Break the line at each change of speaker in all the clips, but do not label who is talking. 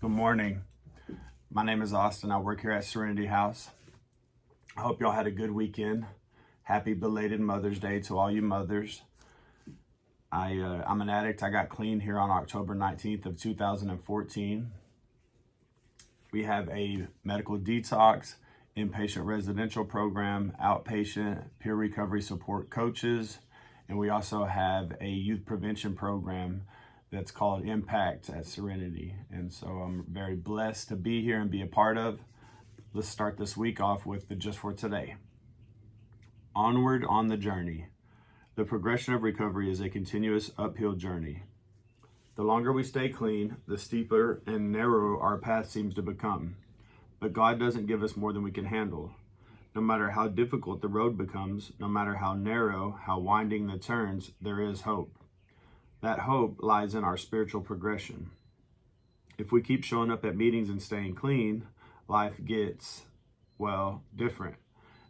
Good morning. My name is Austin. I work here at Serenity House. I hope y'all had a good weekend. Happy belated Mother's Day to all you mothers. I'm an addict. I got clean here on October 19th of 2014. We have a medical detox, inpatient residential program, outpatient peer recovery support coaches, and we also have a youth prevention program that's called Impact at Serenity. And so I'm very blessed to be here and be a part of. Let's start this week off with the Just for Today. Onward on the journey. The progression of recovery is a continuous uphill journey. The longer we stay clean, the steeper and narrower our path seems to become. But God doesn't give us more than we can handle. No matter how difficult the road becomes, no matter how narrow, how winding the turns, there is hope. That hope lies in our spiritual progression. If we keep showing up at meetings and staying clean, life gets, different.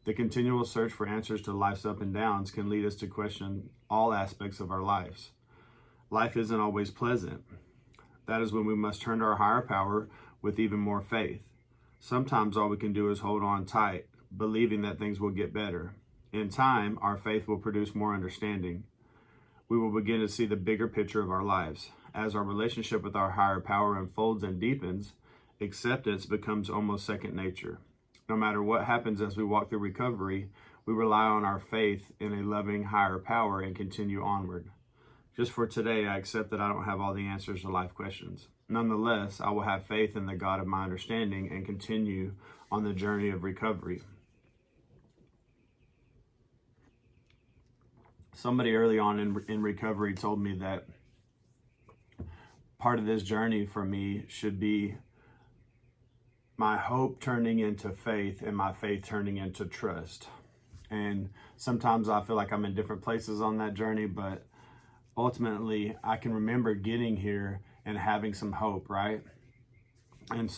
The continual search for answers to life's up and downs can lead us to question all aspects of our lives. Life isn't always pleasant. That is when we must turn to our higher power with even more faith. Sometimes all we can do is hold on tight, believing that things will get better. In time, our faith will produce more understanding. We will begin to see the bigger picture of our lives. As our relationship with our higher power unfolds and deepens, acceptance becomes almost second nature. No matter what happens as we walk through recovery, we rely on our faith in a loving higher power and continue onward. Just for today, I accept that I don't have all the answers to life questions. Nonetheless, I will have faith in the God of my understanding and continue on the journey of recovery. Somebody early on in recovery told me that part of this journey for me should be my hope turning into faith and my faith turning into trust. And sometimes I feel like I'm in different places on that journey, but ultimately I can remember getting here and having some hope, right? And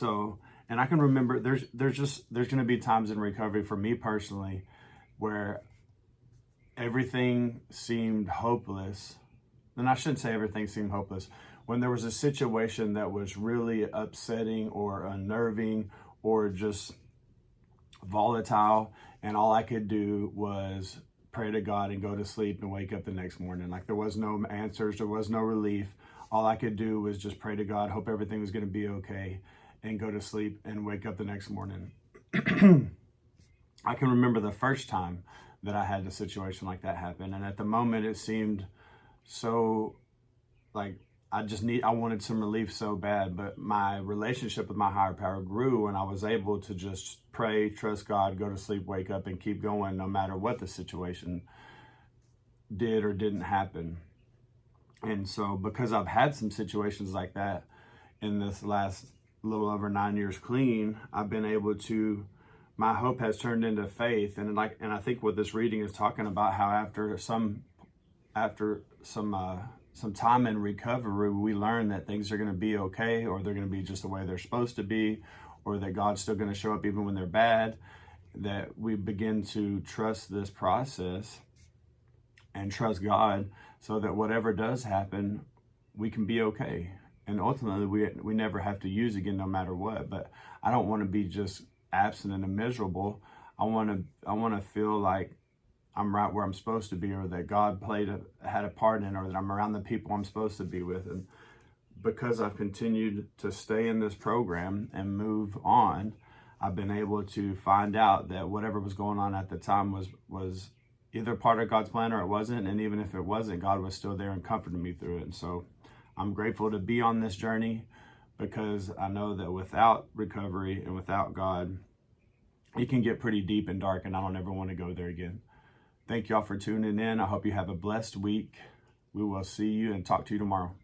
I can remember there's going to be times in recovery for me personally where everything seemed hopeless. And I shouldn't say everything seemed hopeless. When there was a situation that was really upsetting or unnerving or just volatile, and all I could do was pray to God and go to sleep and wake up the next morning. Like there was no answers, there was no relief. All I could do was just pray to God, hope everything was going to be okay, and go to sleep and wake up the next morning. I can remember the first time that I had a situation like that happen. And at the moment it seemed so like I wanted some relief so bad, but my relationship with my higher power grew and I was able to just pray, trust God, go to sleep, wake up and keep going no matter what the situation did or didn't happen. And so because I've had some situations like that in this last little over 9 years clean, I've been able to, my hope has turned into faith. And I think what this reading is talking about, how after some time in recovery, we learn that things are going to be okay, or they're going to be just the way they're supposed to be, or that God's still going to show up even when they're bad, that we begin to trust this process and trust God so that whatever does happen, we can be okay. And ultimately, we never have to use again no matter what. But I don't want to be just absent and miserable. I want to feel like I'm right where I'm supposed to be, or that God had a part in, or that I'm around the people I'm supposed to be with. And because I've continued to stay in this program and move on, I've been able to find out that whatever was going on at the time was either part of God's plan or it wasn't. And even if it wasn't, God was still there and comforted me through it. And so I'm grateful to be on this journey, because I know that without recovery and without God, it can get pretty deep and dark, and I don't ever want to go there again. Thank y'all for tuning in. I hope you have a blessed week. We will see you and talk to you tomorrow.